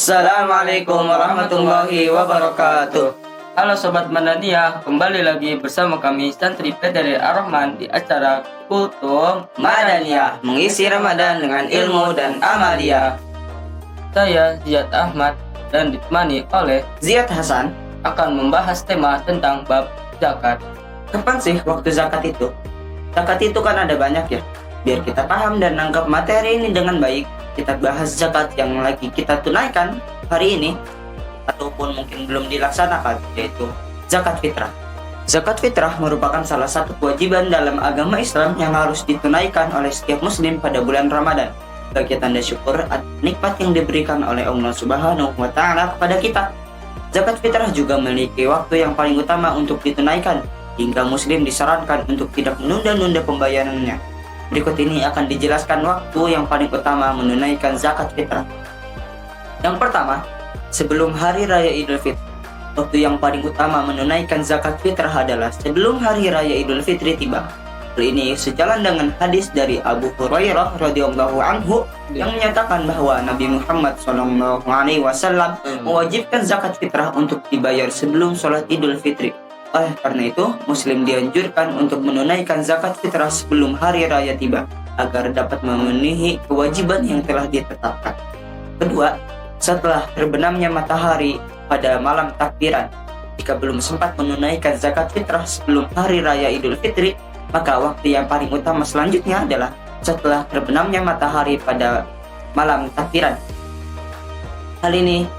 Assalamualaikum warahmatullahi wabarakatuh. Halo Sobat Madania, kembali lagi bersama kami Santri PTRI Ar-Rahman di acara Kultum Madania, mengisi Ramadan dengan ilmu dan amalia. Saya Ziyad Ahmad dan ditemani oleh Ziyad Hasan akan membahas tema tentang bab zakat. Kapan sih waktu zakat itu? Zakat itu kan ada banyak ya. Biar kita paham dan nangkap materi ini dengan baik, kita bahas zakat yang lagi kita tunaikan hari ini ataupun mungkin belum dilaksanakan, yaitu zakat fitrah. Zakat fitrah merupakan salah satu kewajiban dalam agama Islam yang harus ditunaikan oleh setiap muslim pada bulan Ramadan sebagai tanda syukur atas nikmat yang diberikan oleh Allah Subhanahu wa taala kepada kita. Zakat fitrah juga memiliki waktu yang paling utama untuk ditunaikan, hingga muslim disarankan untuk tidak menunda-nunda pembayarannya. Berikut ini akan dijelaskan waktu yang paling utama menunaikan zakat fitrah. Yang pertama, sebelum hari raya Idul Fitri. Waktu yang paling utama menunaikan zakat fitrah adalah sebelum hari raya Idul Fitri tiba. Hal ini sejalan dengan hadis dari Abu Hurairah radhiyallahu anhu yang menyatakan bahwa Nabi Muhammad SAW mewajibkan zakat fitrah untuk dibayar sebelum sholat Idul Fitri. Oleh karena itu, muslim dianjurkan untuk menunaikan zakat fitrah sebelum hari raya tiba agar dapat memenuhi kewajiban yang telah ditetapkan. Kedua, setelah terbenamnya matahari pada malam takbiran. Jika belum sempat menunaikan zakat fitrah sebelum hari raya Idul Fitri, maka waktu yang paling utama selanjutnya adalah setelah terbenamnya matahari pada malam takbiran. Hal ini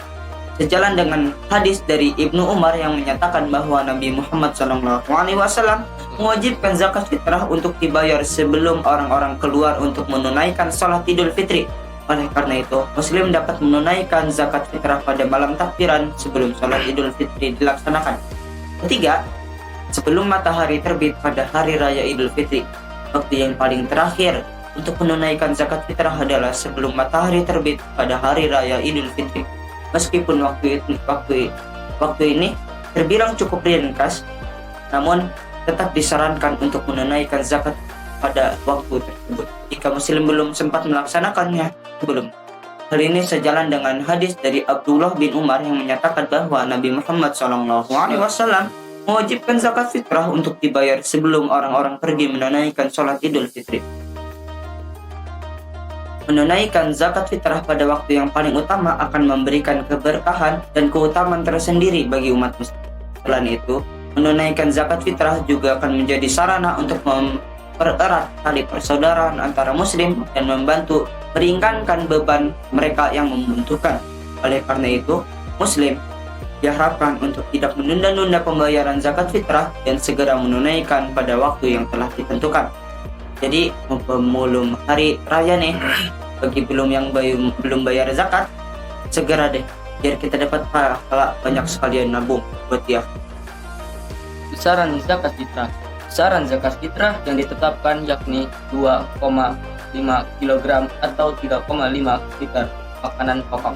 sejalan dengan hadis dari Ibnu Umar yang menyatakan bahwa Nabi Muhammad SAW mewajibkan zakat fitrah untuk dibayar sebelum orang-orang keluar untuk menunaikan sholat Idul Fitri. Oleh karena itu, muslim dapat menunaikan zakat fitrah pada malam takbiran sebelum sholat Idul Fitri dilaksanakan. Ketiga, sebelum matahari terbit pada hari raya Idul Fitri. Waktu yang paling terakhir untuk menunaikan zakat fitrah adalah sebelum matahari terbit pada hari raya Idul Fitri. Meskipun waktu ini terbilang cukup ringkas, namun tetap disarankan untuk menunaikan zakat pada waktu tersebut jika muslim belum sempat melaksanakannya sebelum. Hal ini sejalan dengan hadis dari Abdullah bin Umar yang menyatakan bahwa Nabi Muhammad SAW mewajibkan zakat fitrah untuk dibayar sebelum orang-orang pergi menunaikan sholat Idul Fitri. Menunaikan zakat fitrah pada waktu yang paling utama akan memberikan keberkahan dan keutamaan tersendiri bagi umat muslim. Selain itu, menunaikan zakat fitrah juga akan menjadi sarana untuk mempererat tali persaudaraan antara muslim dan membantu meringankan beban mereka yang membutuhkan. Oleh karena itu, muslim diharapkan untuk tidak menunda-nunda pembayaran zakat fitrah dan segera menunaikan pada waktu yang telah ditentukan. Jadi belum hari raya nih, bagi belum bayar zakat, segera deh biar kita dapat pahala banyak sekalian nabung buat dia. Besaran zakat fitrah. Besaran zakat fitrah yang ditetapkan yakni 2,5 kg atau 3,5 liter makanan pokok.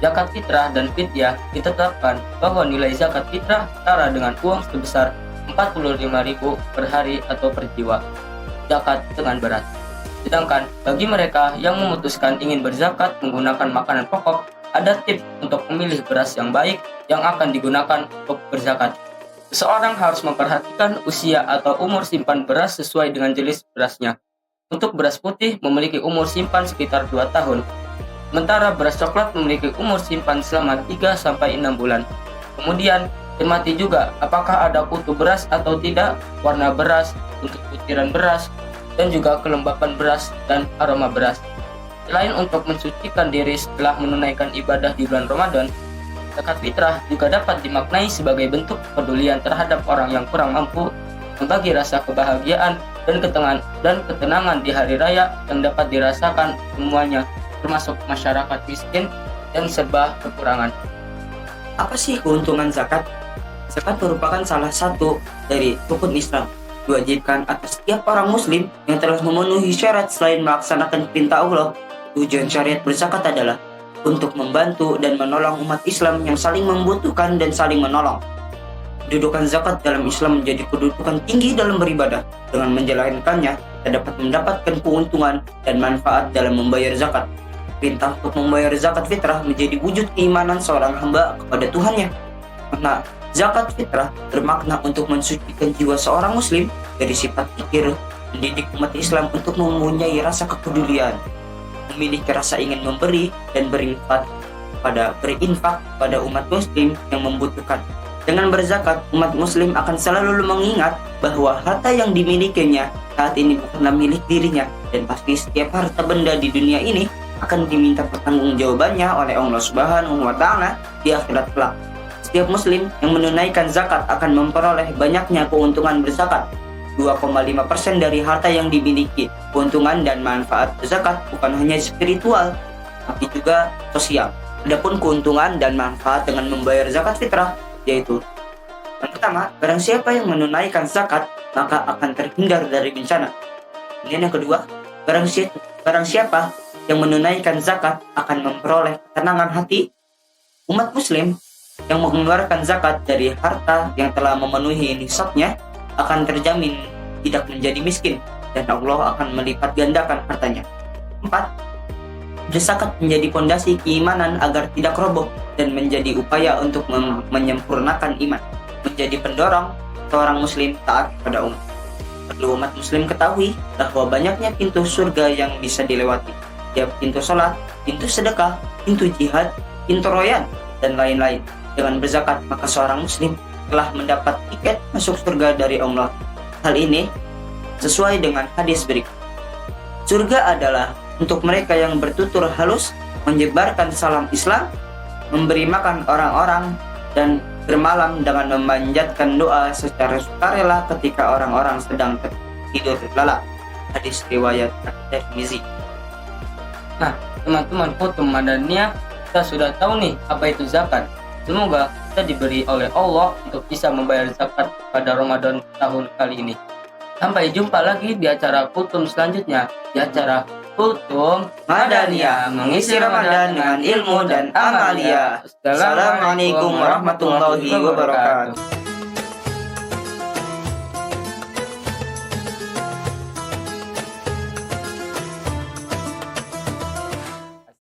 Zakat fitrah dan fidyah ditetapkan bahwa nilai zakat fitrah setara dengan uang sebesar 45.000 per hari atau per jiwa. Zakat dengan beras. Sedangkan bagi mereka yang memutuskan ingin berzakat menggunakan makanan pokok, ada tips untuk memilih beras yang baik yang akan digunakan untuk berzakat. Seseorang harus memperhatikan usia atau umur simpan beras sesuai dengan jenis berasnya. Untuk beras putih memiliki umur simpan sekitar 2 tahun. Sementara beras coklat memiliki umur simpan selama 3-6 bulan. Kemudian cermati juga apakah ada kutu beras atau tidak, warna beras, untuk butiran beras, dan juga kelembapan beras dan aroma beras. Selain untuk mensucikan diri setelah menunaikan ibadah di bulan Ramadan, zakat fitrah juga dapat dimaknai sebagai bentuk kepedulian terhadap orang yang kurang mampu, membagi rasa kebahagiaan dan ketenangan di hari raya yang dapat dirasakan semuanya, termasuk masyarakat miskin dan serba kekurangan. Apa sih keuntungan zakat? Zakat merupakan salah satu dari rukun Islam diwajibkan atas setiap orang muslim yang telah memenuhi syarat selain melaksanakan perintah Allah. Tujuan syariat berzakat adalah untuk membantu dan menolong umat Islam yang saling membutuhkan dan saling menolong. Kedudukan zakat dalam Islam menjadi kedudukan tinggi dalam beribadah. Dengan menjalankannya, kita dapat mendapatkan keuntungan dan manfaat dalam membayar zakat. Perintah untuk membayar zakat fitrah menjadi wujud keimanan seorang hamba kepada Tuhannya. Karena zakat fitrah bermakna untuk mensucikan jiwa seorang muslim dari sifat kikir, mendidik umat Islam untuk mempunyai rasa kepedulian, memiliki rasa ingin memberi dan berinfak pada umat muslim yang membutuhkan. Dengan berzakat, umat muslim akan selalu mengingat bahwa harta yang dimilikinya saat ini bukanlah milik dirinya, dan pasti setiap harta benda di dunia ini akan diminta pertanggungjawabannya oleh Allah Subhanahu wa Ta'ala di akhirat kelak. Setiap muslim yang menunaikan zakat akan memperoleh banyaknya keuntungan berzakat, 2,5% dari harta yang dimiliki. Keuntungan dan manfaat berzakat bukan hanya spiritual, tapi juga sosial. Adapun keuntungan dan manfaat dengan membayar zakat fitrah, yaitu yang pertama, barang siapa yang menunaikan zakat maka akan terhindar dari bencana. Kemudian yang kedua, barang siapa yang menunaikan zakat akan memperoleh ketenangan hati. Umat muslim yang mengeluarkan zakat dari harta yang telah memenuhi nisabnya akan terjamin tidak menjadi miskin, dan Allah akan melipat gandakan hartanya. 4. Berzakat menjadi fondasi keimanan agar tidak roboh dan menjadi upaya untuk menyempurnakan iman, menjadi pendorong seorang muslim taat kepada umat. Perlu umat muslim ketahui bahwa banyaknya pintu surga yang bisa dilewati. Tiap pintu sholat, pintu sedekah, pintu jihad, pintu royan, dan lain-lain. Dengan berzakat, maka seorang muslim telah mendapat tiket masuk surga dari Allah. Hal ini sesuai dengan hadis berikut. Surga adalah untuk mereka yang bertutur halus, menyebarkan salam Islam, memberi makan orang-orang, dan bermalam dengan memanjatkan doa secara sukarela ketika orang-orang sedang tidur lelap. Hadis riwayat At-Tirmizi. Nah, teman-teman, madaniyah kita sudah tahu nih apa itu zakat. Semoga kita diberi oleh Allah untuk bisa membayar zakat pada Ramadan tahun kali ini. Sampai jumpa lagi di acara Kultum selanjutnya, di acara Kultum Madaniyah, mengisi Ramadan dengan ilmu dan amalia. Assalamualaikum warahmatullahi wabarakatuh.